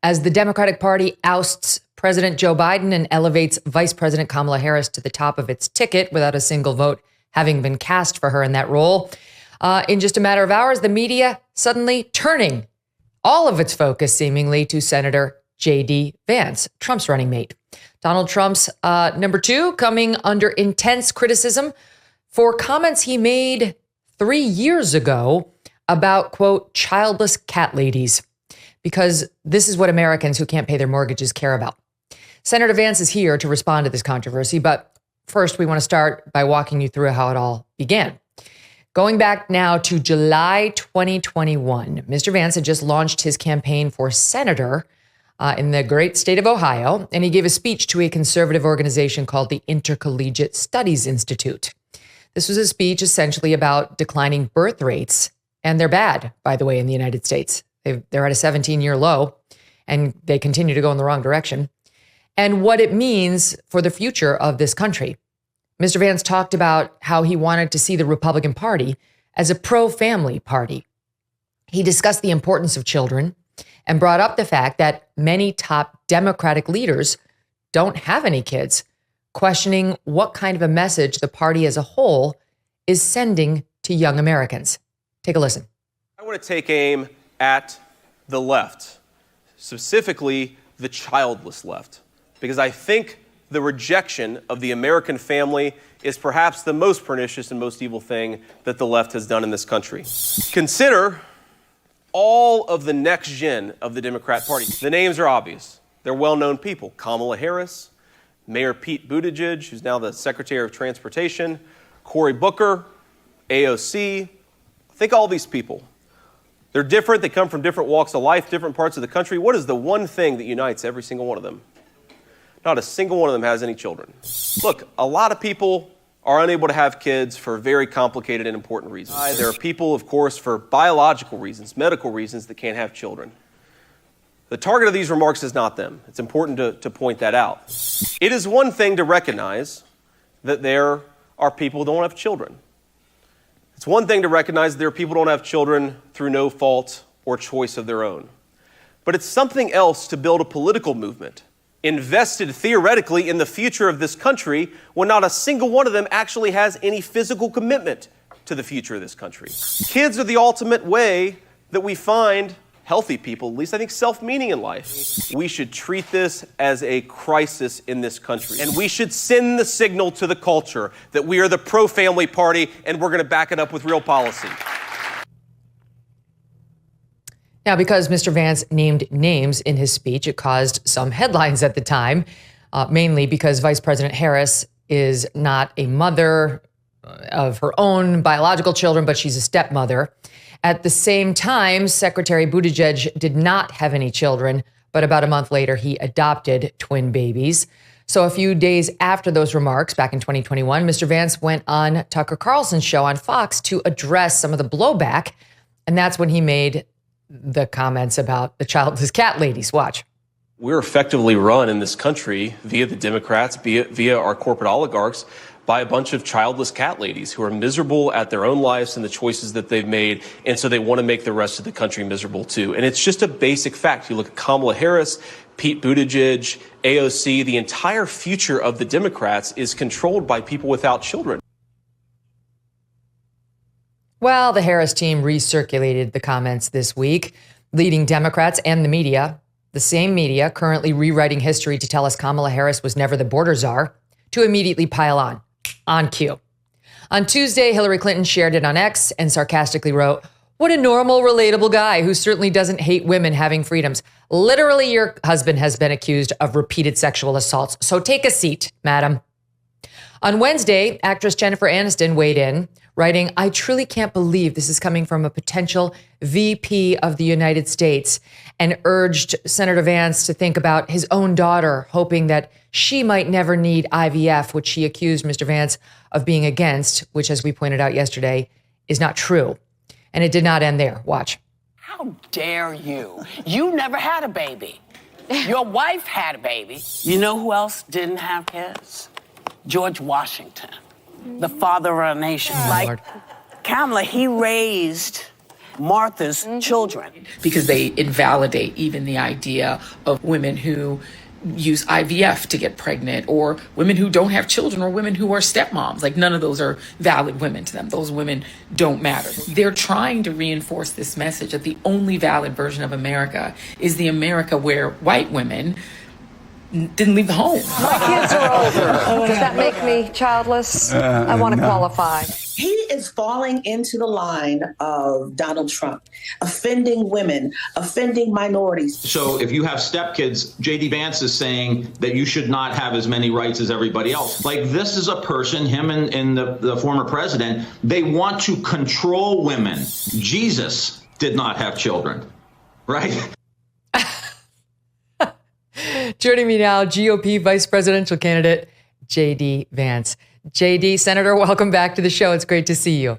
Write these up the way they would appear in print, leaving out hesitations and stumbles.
as the Democratic Party ousts President Joe Biden and elevates Vice President Kamala Harris to the top of its ticket without a single vote having been cast for her in that role. In just a matter of hours, the media suddenly turning all of its focus seemingly to Senator J.D. Vance, Trump's running mate. Donald Trump's number two coming under intense criticism for comments he made 3 years ago about, quote, childless cat ladies, because this is what Americans who can't pay their mortgages care about. Senator Vance is here to respond to this controversy, but first we want to start by walking you through how it all began. Going back now to July 2021, Mr. Vance had just launched his campaign for senator in the great state of Ohio, and he gave a speech to a conservative organization called the Intercollegiate Studies Institute. This was a speech essentially about declining birth rates, and they're bad, by the way, in the United States. They're at a 17-year low, and they continue to go in the wrong direction, and what it means for the future of this country. Mr. Vance talked about how he wanted to see the Republican Party as a pro-family party. He discussed the importance of children and brought up the fact that many top Democratic leaders don't have any kids, questioning what kind of a message the party as a whole is sending to young Americans. Take a listen. I want to take aim at the left, specifically the childless left, because I think the rejection of the American family is perhaps the most pernicious and most evil thing that the left has done in this country. Consider all of the next gen of the Democrat Party. The names are obvious. They're well-known people. Kamala Harris, Mayor Pete Buttigieg, who's now the Secretary of Transportation, Cory Booker, AOC. Think all these people. They're different. They come from different walks of life, different parts of the country. What is the one thing that unites every single one of them? Not a single one of them has any children. Look, a lot of people are unable to have kids for very complicated and important reasons. There are people, of course, for biological reasons, medical reasons, that can't have children. The target of these remarks is not them. It's important to point that out. It is one thing to recognize that there are people who don't have children. It's one thing to recognize that there are people who don't have children through no fault or choice of their own. But it's something else to build a political movement invested theoretically in the future of this country when not a single one of them actually has any physical commitment to the future of this country. Kids are the ultimate way that we find healthy people, at least I think, self-meaning in life. We should treat this as a crisis in this country, and we should send the signal to the culture that we are the pro-family party and we're going to back it up with real policy. Now, because Mr. Vance named names in his speech, it caused some headlines at the time, mainly because Vice President Harris is not a mother of her own biological children, but she's a stepmother. At the same time, Secretary Buttigieg did not have any children, but about a month later, he adopted twin babies. So a few days after those remarks, back in 2021, Mr. Vance went on Tucker Carlson's show on Fox to address some of the blowback, and that's when he made the comments about the childless cat ladies. Watch. We're effectively run in this country via the Democrats, via our corporate oligarchs, by a bunch of childless cat ladies who are miserable at their own lives and the choices that they've made. And so they want to make the rest of the country miserable too. And it's just a basic fact. You look at Kamala Harris, Pete Buttigieg, AOC, the entire future of the Democrats is controlled by people without children. Well, the Harris team recirculated the comments this week, leading Democrats and the media, the same media currently rewriting history to tell us Kamala Harris was never the border czar, to immediately pile on cue. On Tuesday, Hillary Clinton shared it on X and sarcastically wrote, "What a normal, relatable guy who certainly doesn't hate women having freedoms. Literally, your husband has been accused of repeated sexual assaults, so take a seat, madam." On Wednesday, actress Jennifer Aniston weighed in, writing, "I truly can't believe this is coming from a potential VP of the United States," and urged Senator Vance to think about his own daughter, hoping that she might never need IVF, which she accused Mr. Vance of being against, which, as we pointed out yesterday, is not true. And it did not end there. Watch. How dare you? You never had a baby. Your wife had a baby. You know who else didn't have kids? George Washington, the father of our nation. Lord. Kamala, he raised Martha's children. Because they invalidate even the idea of women who use IVF to get pregnant, or women who don't have children, or women who are stepmoms. Like, none of those are valid women to them. Those women don't matter. They're trying to reinforce this message that the only valid version of America is the America where white women didn't leave the home. My kids are older. Does that make me childless? I want to qualify. He is falling into the line of Donald Trump, offending women, offending minorities. So if you have stepkids, J.D. Vance is saying that you should not have as many rights as everybody else. Like, this is a person, him and the former president, they want to control women. Jesus did not have children, right? Joining me now, GOP vice presidential candidate, J.D. Vance. J.D., Senator, welcome back to the show. It's great to see you.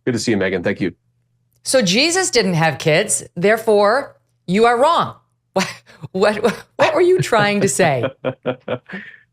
Good to see you, Megyn. Thank you. So Jesus didn't have kids, therefore you are wrong. What were you trying to say?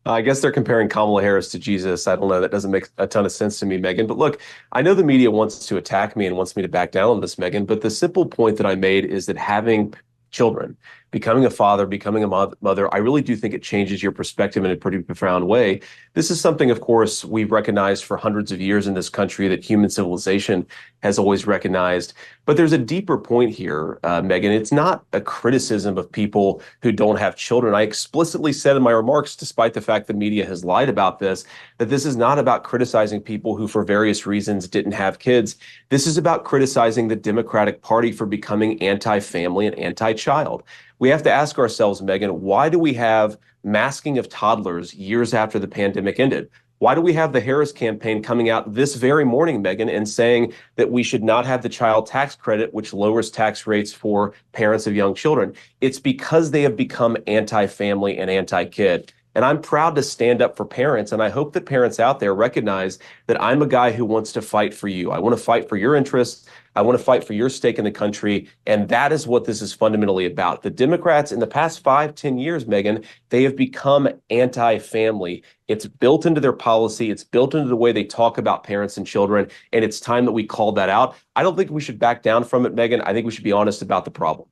I guess they're comparing Kamala Harris to Jesus. I don't know. That doesn't make a ton of sense to me, Megyn. But look, I know the media wants to attack me and wants me to back down on this, Megyn. But the simple point that I made is that having children, becoming a father, becoming a mother, I really do think it changes your perspective in a pretty profound way. This is something, of course, we've recognized for hundreds of years in this country, that human civilization has always recognized. But there's a deeper point here, Megyn. It's not a criticism of people who don't have children. I explicitly said in my remarks, despite the fact the media has lied about this, that this is not about criticizing people who, for various reasons, didn't have kids. This is about criticizing the Democratic Party for becoming anti-family and anti-child. We have to ask ourselves, Megyn, why do we have masking of toddlers years after the pandemic ended? Why do we have the Harris campaign coming out this very morning, Megyn, and saying that we should not have the child tax credit, which lowers tax rates for parents of young children? It's because they have become anti-family and anti-kid. And I'm proud to stand up for parents. And I hope that parents out there recognize that I'm a guy who wants to fight for you. I want to fight for your interests. I want to fight for your stake in the country. And that is what this is fundamentally about. The Democrats in the past 5-10 years, Megyn, they have become anti-family. It's built into their policy. It's built into the way they talk about parents and children. And it's time that we called that out. I don't think we should back down from it, Megyn. I think we should be honest about the problem.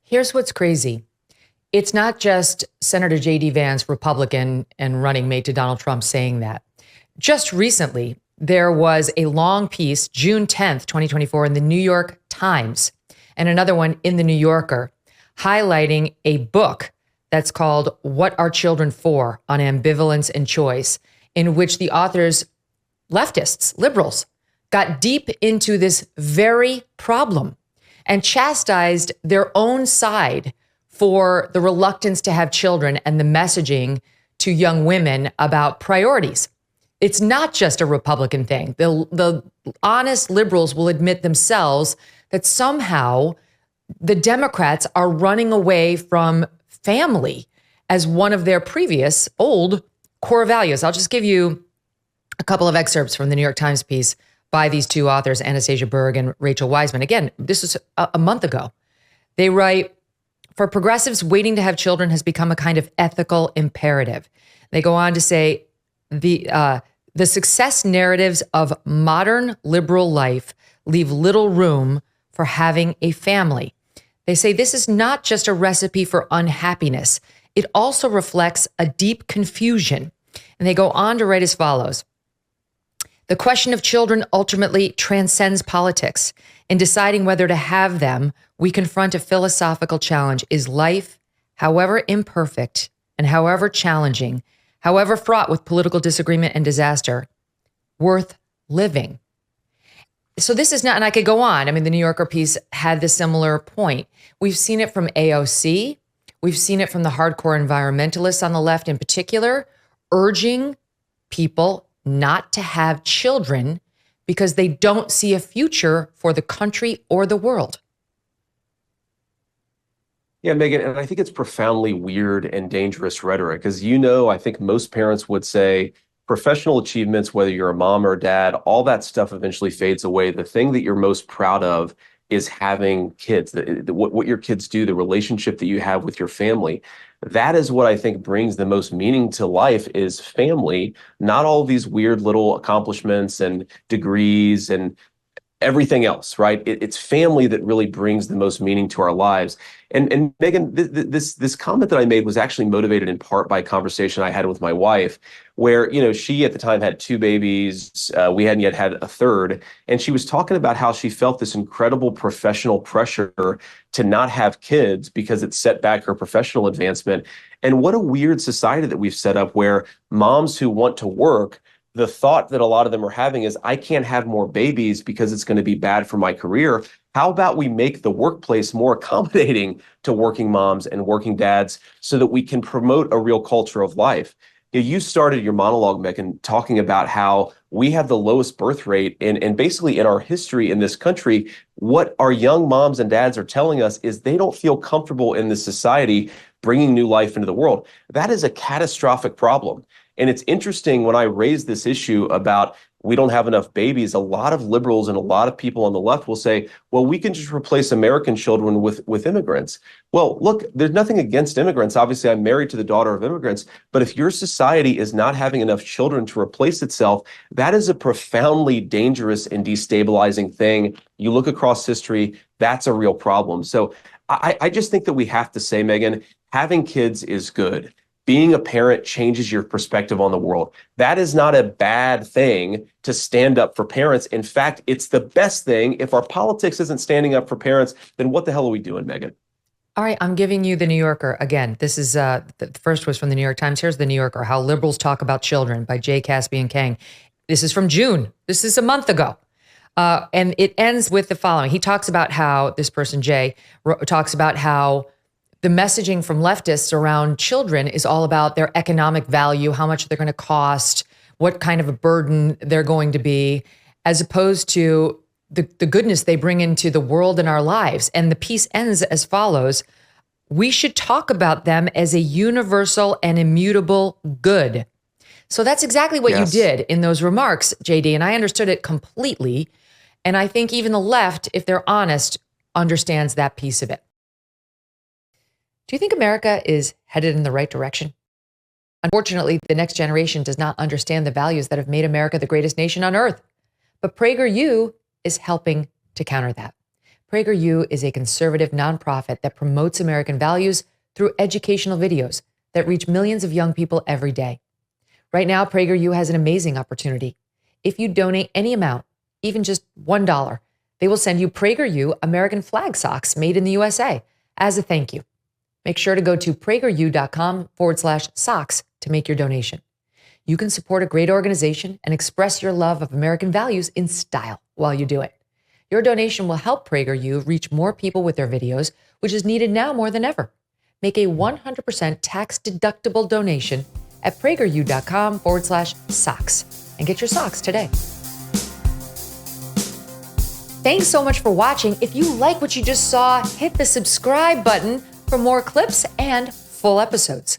Here's what's crazy. It's not just Senator J.D. Vance, Republican and running mate to Donald Trump, saying that. Just recently, there was a long piece, June 10th, 2024, in the New York Times, and another one in the New Yorker, highlighting a book that's called What Are Children For? On Ambivalence and Choice, in which the authors, leftists, liberals, got deep into this very problem and chastised their own side for the reluctance to have children and the messaging to young women about priorities. It's not just a Republican thing. The honest liberals will admit themselves that somehow the Democrats are running away from family as one of their previous old core values. I'll just give you a couple of excerpts from the New York Times piece by these two authors, Anastasia Berg and Rachel Wiseman. Again, this was a month ago. They write, for progressives, waiting to have children has become a kind of ethical imperative. They go on to say the success narratives of modern liberal life leave little room for having a family. They say this is not just a recipe for unhappiness. It also reflects a deep confusion. And they go on to write as follows. The question of children ultimately transcends politics. In deciding whether to have them, we confront a philosophical challenge. Is life, however imperfect and however challenging, however fraught with political disagreement and disaster, worth living? So this is not, and I could go on. I mean, the New Yorker piece had this similar point. We've seen it from AOC. We've seen it from the hardcore environmentalists on the left in particular, urging people not to have children because they don't see a future for the country or the world. Yeah, Megyn, and I think it's profoundly weird and dangerous rhetoric. As you know, I think most parents would say professional achievements, whether you're a mom or a dad, all that stuff eventually fades away. The thing that you're most proud of is having kids, what your kids do, the relationship that you have with your family. That is what I think brings the most meaning to life is family, not all these weird little accomplishments and degrees and everything else, right? It's family that really brings the most meaning to our lives. And Megyn, this comment that I made was actually motivated in part by a conversation I had with my wife, where, you know, she at the time had 2 babies. We hadn't yet had a third. And she was talking about how she felt this incredible professional pressure to not have kids because it set back her professional advancement. And what a weird society that we've set up, where moms who want to work, the thought that a lot of them are having is, I can't have more babies because it's going to be bad for my career. How about we make the workplace more accommodating to working moms and working dads so that we can promote a real culture of life? You started your monologue, Megyn, talking about how we have the lowest birth rate and basically in our history in this country. What our young moms and dads are telling us is they don't feel comfortable in this society bringing new life into the world. That is a catastrophic problem. And it's interesting, when I raise this issue about we don't have enough babies, a lot of liberals and a lot of people on the left will say, well, we can just replace American children with immigrants. Well, look, there's nothing against immigrants. Obviously, I'm married to the daughter of immigrants. But if your society is not having enough children to replace itself, that is a profoundly dangerous and destabilizing thing. You look across history, that's a real problem. So I just think that we have to say, Megyn, having kids is good. Being a parent changes your perspective on the world. That is not a bad thing to stand up for parents. In fact, it's the best thing. If our politics isn't standing up for parents, then what the hell are we doing, Megyn? All right, I'm giving you the New Yorker. Again, this is, the first was from the New York Times. Here's the New Yorker, How Liberals Talk About Children by Jay Caspian Kang. This is from June. This is a month ago. And it ends with the following. He talks about how, this person, Jay, talks about how the messaging from leftists around children is all about their economic value, how much they're going to cost, what kind of a burden they're going to be, as opposed to the goodness they bring into the world and our lives. And the piece ends as follows. We should talk about them as a universal and immutable good. So that's exactly what you did in those remarks, JD, and I understood it completely. And I think even the left, if they're honest, understands that piece of it. Do you think America is headed in the right direction? Unfortunately, the next generation does not understand the values that have made America the greatest nation on earth. But PragerU is helping to counter that. PragerU is a conservative nonprofit that promotes American values through educational videos that reach millions of young people every day. Right now, PragerU has an amazing opportunity. If you donate any amount, even just $1, they will send you PragerU American flag socks made in the USA as a thank you. Make sure to go to prageru.com/socks to make your donation. You can support a great organization and express your love of American values in style while you do it. Your donation will help PragerU reach more people with their videos, which is needed now more than ever. Make a 100% tax-deductible donation at prageru.com/socks and get your socks today. Thanks so much for watching. If you like what you just saw, hit the subscribe button for more clips and full episodes.